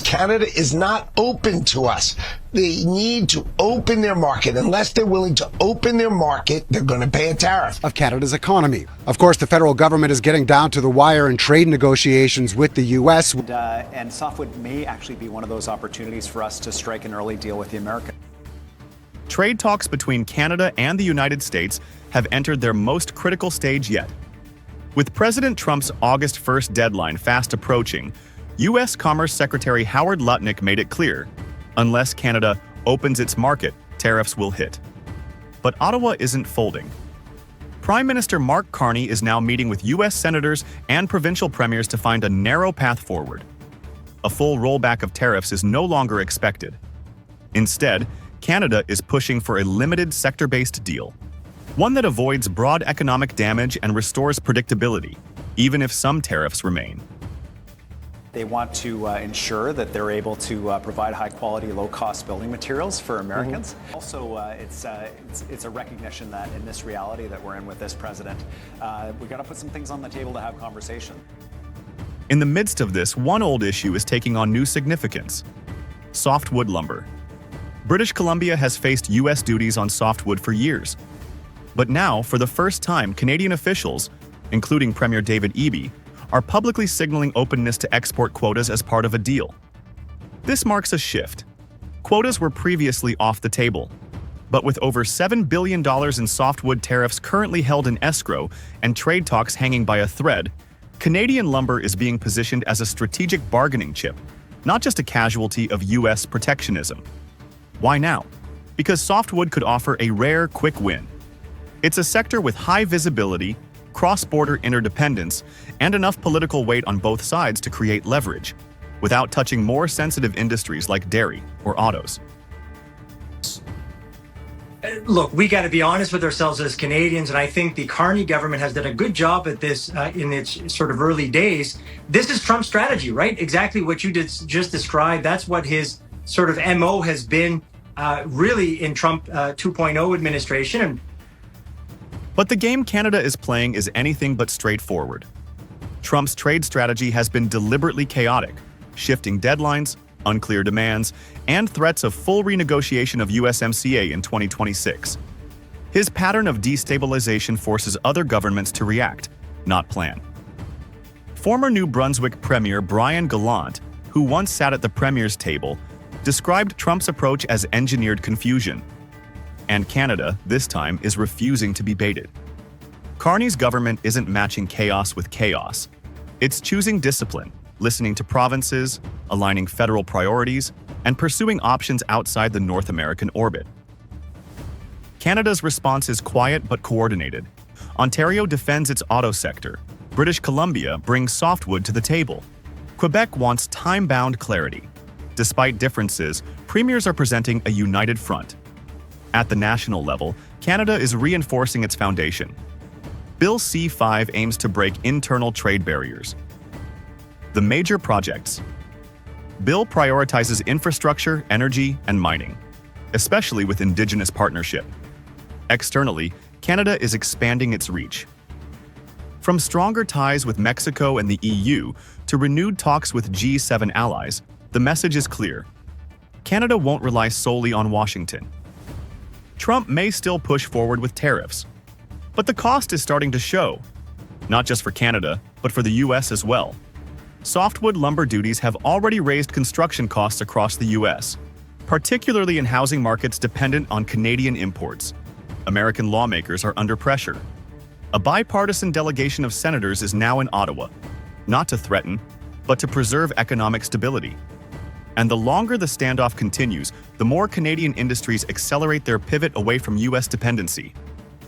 Canada is not open to us. They need to open their market. Unless they're willing to open their market, they're going to pay a tariff. Of Canada's economy. Of course, the federal government is getting down to the wire in trade negotiations with the U.S. And Softwood may actually be one of those opportunities for us to strike an early deal with the Americans. Trade talks between Canada and the United States have entered their most critical stage yet. With President Trump's August 1st deadline fast approaching, U.S. Commerce Secretary Howard Lutnick made it clear, unless Canada opens its market, tariffs will hit. But Ottawa isn't folding. Prime Minister Mark Carney is now meeting with U.S. senators and provincial premiers to find a narrow path forward. A full rollback of tariffs is no longer expected. Instead, Canada is pushing for a limited sector-based deal, one that avoids broad economic damage and restores predictability, even if some tariffs remain. They want to ensure that they're able to provide high-quality, low-cost building materials for Americans. Also, it's a recognition that in this reality that we're in with this president, we've got to put some things on the table to have conversation. In the midst of this, one old issue is taking on new significance: softwood lumber. British Columbia has faced U.S. duties on softwood for years. But now, for the first time, Canadian officials, including Premier David Eby, are publicly signaling openness to export quotas as part of a deal. This marks a shift. Quotas were previously off the table. But with over $7 billion in softwood tariffs currently held in escrow and trade talks hanging by a thread, Canadian lumber is being positioned as a strategic bargaining chip, not just a casualty of U.S. protectionism. Why now? Because softwood could offer a rare, quick win. It's a sector with high visibility, cross-border interdependence, and enough political weight on both sides to create leverage, without touching more sensitive industries like dairy or autos. Look, we got to be honest with ourselves as Canadians, and I think the Carney government has done a good job at this in its sort of early days. This is Trump's strategy, right? Exactly what you just described. That's what his sort of MO has been really in Trump 2.0 administration. But the game Canada is playing is anything but straightforward. Trump's trade strategy has been deliberately chaotic, shifting deadlines, unclear demands, and threats of full renegotiation of USMCA in 2026. His pattern of destabilization forces other governments to react, not plan. Former New Brunswick Premier Brian Gallant, who once sat at the Premier's table, described Trump's approach as engineered confusion. And Canada, this time, is refusing to be baited. Carney's government isn't matching chaos with chaos. It's choosing discipline, listening to provinces, aligning federal priorities, and pursuing options outside the North American orbit. Canada's response is quiet but coordinated. Ontario defends its auto sector. British Columbia brings softwood to the table. Quebec wants time-bound clarity. Despite differences, premiers are presenting a united front. At the national level, Canada is reinforcing its foundation. Bill C-5 aims to break internal trade barriers. The major projects. Bill prioritizes infrastructure, energy, and mining, especially with Indigenous partnership. Externally, Canada is expanding its reach. From stronger ties with Mexico and the EU to renewed talks with G7 allies, the message is clear. Canada won't rely solely on Washington. Trump may still push forward with tariffs, but the cost is starting to show, not just for Canada, but for the U.S. as well. Softwood lumber duties have already raised construction costs across the U.S., particularly in housing markets dependent on Canadian imports. American lawmakers are under pressure. A bipartisan delegation of senators is now in Ottawa, not to threaten, but to preserve economic stability. And the longer the standoff continues, the more Canadian industries accelerate their pivot away from U.S. dependency.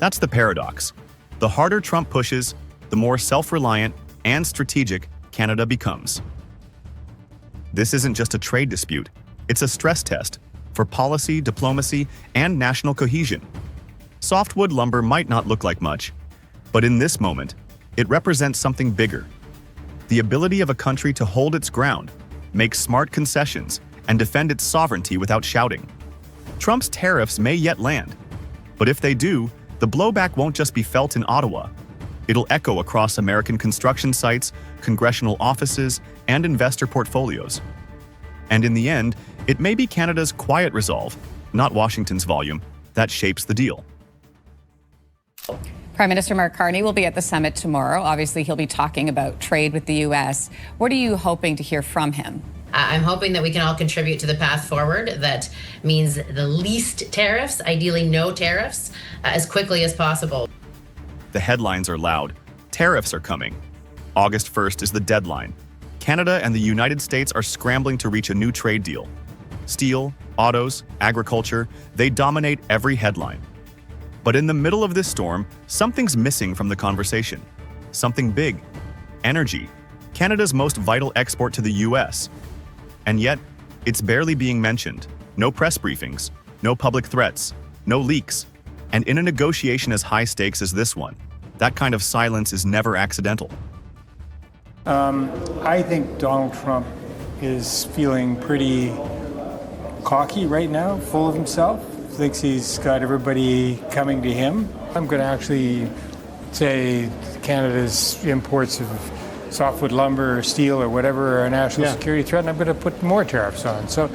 That's the paradox. The harder Trump pushes, the more self-reliant and strategic Canada becomes. This isn't just a trade dispute, it's a stress test for policy, diplomacy, and national cohesion. Softwood lumber might not look like much, but in this moment, it represents something bigger. The ability of a country to hold its ground, make smart concessions, and defend its sovereignty without shouting. Trump's tariffs may yet land, but if they do, the blowback won't just be felt in Ottawa. It'll echo across American construction sites, congressional offices, and investor portfolios. And in the end, it may be Canada's quiet resolve, not Washington's volume, that shapes the deal. Prime Minister Mark Carney will be at the summit tomorrow. Obviously, he'll be talking about trade with the U.S. What are you hoping to hear from him? I'm hoping that we can all contribute to the path forward. That means the least tariffs, ideally no tariffs, as quickly as possible. The headlines are loud. Tariffs are coming. August 1st is the deadline. Canada and the United States are scrambling to reach a new trade deal. Steel, autos, agriculture, they dominate every headline. But in the middle of this storm, something's missing from the conversation. Something big. Energy. Canada's most vital export to the U.S. And yet, it's barely being mentioned. No press briefings, no public threats, no leaks. And in a negotiation as high stakes as this one, that kind of silence is never accidental. I think Donald Trump is feeling pretty cocky right now, full of himself. Thinks he's got everybody coming to him. I'm going to actually say Canada's imports of softwood lumber or steel or whatever are a national security threat, and I'm going to put more tariffs on. So,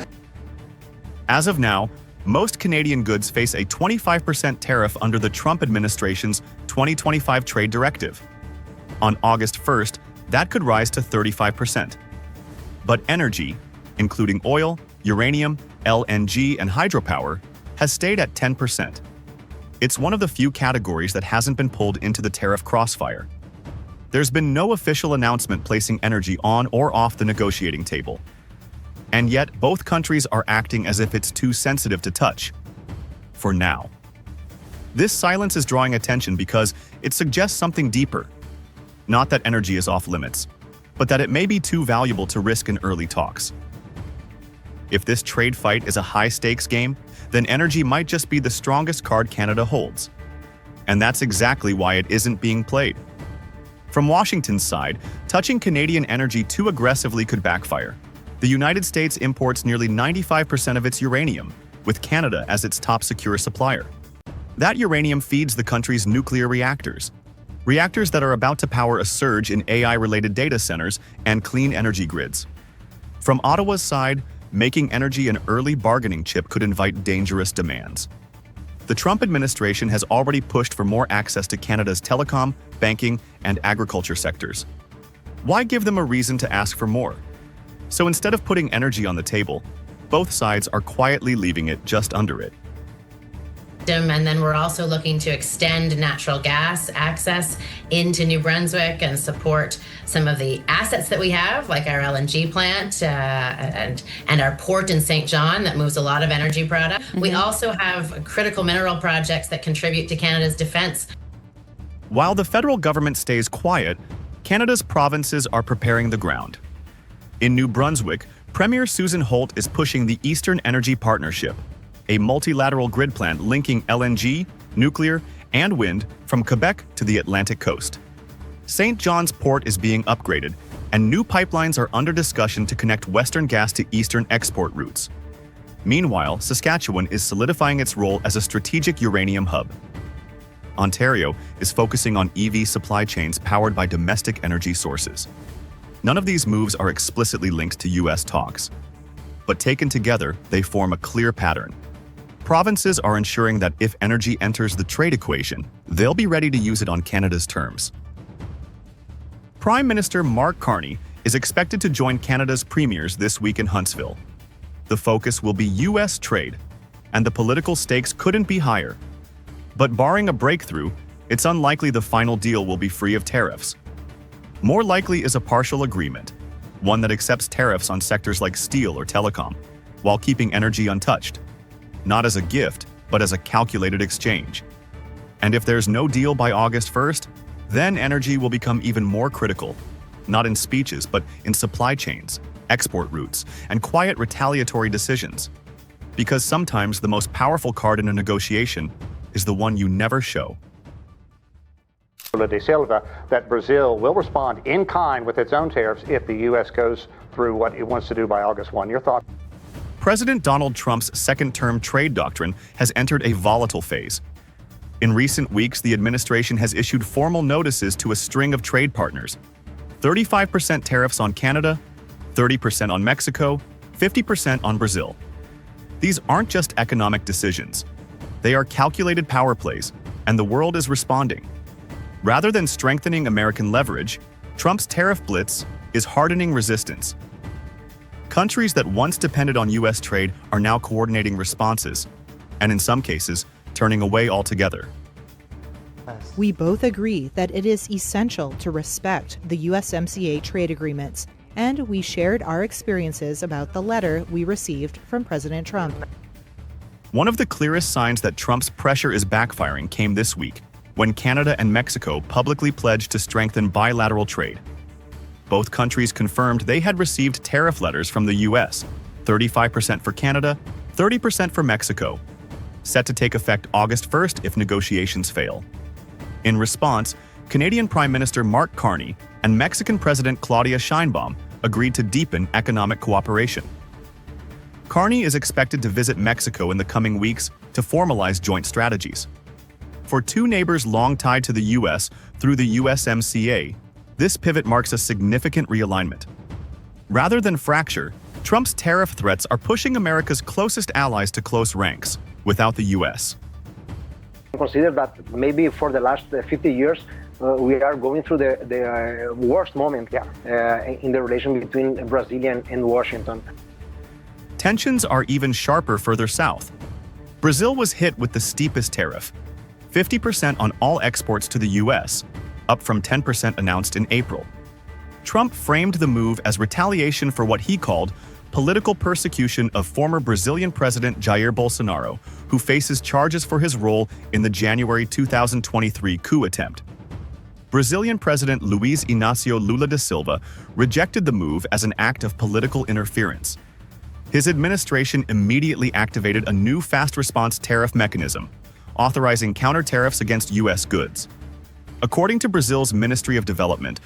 as of now, most Canadian goods face a 25% tariff under the Trump administration's 2025 trade directive. On August 1st, that could rise to 35%. But energy, including oil, uranium, LNG, and hydropower, has stayed at 10%. It's one of the few categories that hasn't been pulled into the tariff crossfire. There's been no official announcement placing energy on or off the negotiating table. And yet, both countries are acting as if it's too sensitive to touch. For now. This silence is drawing attention because it suggests something deeper. Not that energy is off limits, but that it may be too valuable to risk in early talks. If this trade fight is a high-stakes game, then energy might just be the strongest card Canada holds. And that's exactly why it isn't being played. From Washington's side, touching Canadian energy too aggressively could backfire. The United States imports nearly 95% of its uranium, with Canada as its top secure supplier. That uranium feeds the country's nuclear reactors that are about to power a surge in AI-related data centers and clean energy grids. From Ottawa's side, making energy an early bargaining chip could invite dangerous demands. The Trump administration has already pushed for more access to Canada's telecom, banking, and agriculture sectors. Why give them a reason to ask for more? So instead of putting energy on the table, both sides are quietly leaving it just under it. And then we're also looking to extend natural gas access into New Brunswick and support some of the assets that we have, like our LNG plant and our port in St. John that moves a lot of energy product. Mm-hmm. We also have critical mineral projects that contribute to Canada's defense. While the federal government stays quiet, Canada's provinces are preparing the ground. In New Brunswick, Premier Susan Holt is pushing the Eastern Energy Partnership, a multilateral grid plant linking LNG, nuclear, and wind from Quebec to the Atlantic coast. St. John's Port is being upgraded, and new pipelines are under discussion to connect Western gas to Eastern export routes. Meanwhile, Saskatchewan is solidifying its role as a strategic uranium hub. Ontario is focusing on EV supply chains powered by domestic energy sources. None of these moves are explicitly linked to U.S. talks, but taken together, they form a clear pattern. Provinces are ensuring that if energy enters the trade equation, they'll be ready to use it on Canada's terms. Prime Minister Mark Carney is expected to join Canada's premiers this week in Huntsville. The focus will be U.S. trade, and the political stakes couldn't be higher. But barring a breakthrough, it's unlikely the final deal will be free of tariffs. More likely is a partial agreement, one that accepts tariffs on sectors like steel or telecom, while keeping energy untouched. Not as a gift, but as a calculated exchange. And if there's no deal by August 1st, then energy will become even more critical, not in speeches, but in supply chains, export routes, and quiet retaliatory decisions. Because sometimes the most powerful card in a negotiation is the one you never show. De Silva that Brazil will respond in kind with its own tariffs if the U.S. goes through what it wants to do by August 1. Your thoughts? President Donald Trump's second-term trade doctrine has entered a volatile phase. In recent weeks, the administration has issued formal notices to a string of trade partners. 35% tariffs on Canada, 30% on Mexico, 50% on Brazil. These aren't just economic decisions. They are calculated power plays, and the world is responding. Rather than strengthening American leverage, Trump's tariff blitz is hardening resistance. Countries that once depended on U.S. trade are now coordinating responses, and in some cases, turning away altogether. We both agree that it is essential to respect the USMCA trade agreements, and we shared our experiences about the letter we received from President Trump. One of the clearest signs that Trump's pressure is backfiring came this week, when Canada and Mexico publicly pledged to strengthen bilateral trade. Both countries confirmed they had received tariff letters from the U.S., 35% for Canada, 30% for Mexico, set to take effect August 1st if negotiations fail. In response, Canadian Prime Minister Mark Carney and Mexican President Claudia Sheinbaum agreed to deepen economic cooperation. Carney is expected to visit Mexico in the coming weeks to formalize joint strategies. For two neighbors long tied to the U.S. through the USMCA, this pivot marks a significant realignment. Rather than fracture, Trump's tariff threats are pushing America's closest allies to close ranks, without the U.S. Consider that maybe for the last 50 years, we are going through the worst moment in the relation between Brazil and Washington. Tensions are even sharper further south. Brazil was hit with the steepest tariff, 50% on all exports to the U.S., up from 10% announced in April. Trump framed the move as retaliation for what he called political persecution of former Brazilian President Jair Bolsonaro, who faces charges for his role in the January 2023 coup attempt. Brazilian President Luiz Inácio Lula da Silva rejected the move as an act of political interference. His administration immediately activated a new fast response tariff mechanism, authorizing counter tariffs against U.S. goods. According to Brazil's Ministry of Development,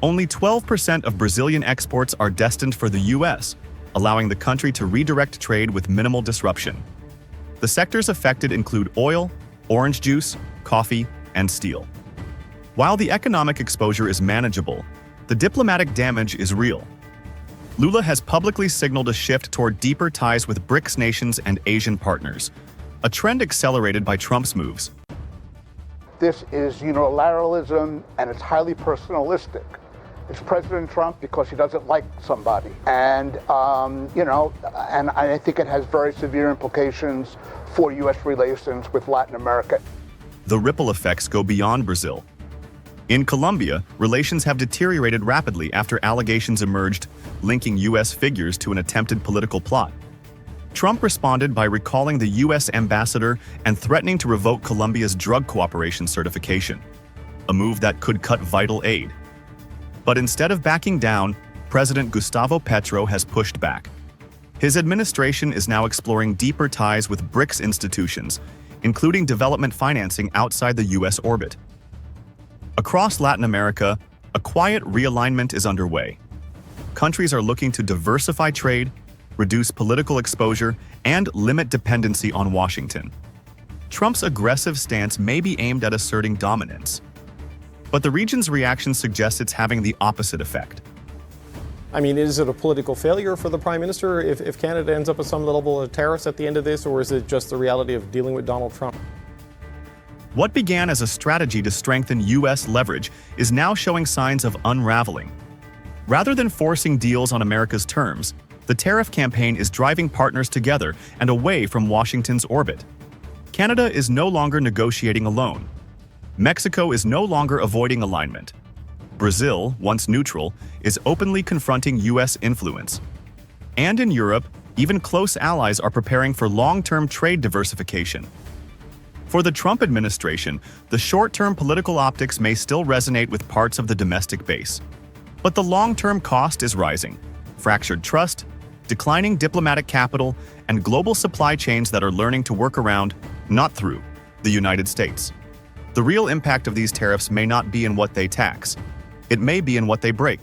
only 12% of Brazilian exports are destined for the U.S., allowing the country to redirect trade with minimal disruption. The sectors affected include oil, orange juice, coffee, and steel. While the economic exposure is manageable, the diplomatic damage is real. Lula has publicly signaled a shift toward deeper ties with BRICS nations and Asian partners, a trend accelerated by Trump's moves. This is unilateralism, and it's highly personalistic. It's President Trump because he doesn't like somebody. And, and I think it has very severe implications for U.S. relations with Latin America. The ripple effects go beyond Brazil. In Colombia, relations have deteriorated rapidly after allegations emerged linking U.S. figures to an attempted political plot. Trump responded by recalling the U.S. ambassador and threatening to revoke Colombia's drug cooperation certification, a move that could cut vital aid. But instead of backing down, President Gustavo Petro has pushed back. His administration is now exploring deeper ties with BRICS institutions, including development financing outside the U.S. orbit. Across Latin America, a quiet realignment is underway. Countries are looking to diversify trade, reduce political exposure, and limit dependency on Washington. Trump's aggressive stance may be aimed at asserting dominance, but the region's reaction suggests it's having the opposite effect. I mean, is it a political failure for the Prime Minister if Canada ends up with some level of tariffs at the end of this, or is it just the reality of dealing with Donald Trump? What began as a strategy to strengthen U.S. leverage is now showing signs of unraveling. Rather than forcing deals on America's terms, the tariff campaign is driving partners together and away from Washington's orbit. Canada is no longer negotiating alone. Mexico is no longer avoiding alignment. Brazil, once neutral, is openly confronting U.S. influence. And in Europe, even close allies are preparing for long-term trade diversification. For the Trump administration, the short-term political optics may still resonate with parts of the domestic base. But the long-term cost is rising. Fractured trust, declining diplomatic capital, and global supply chains that are learning to work around, not through, the United States. The real impact of these tariffs may not be in what they tax. It may be in what they break.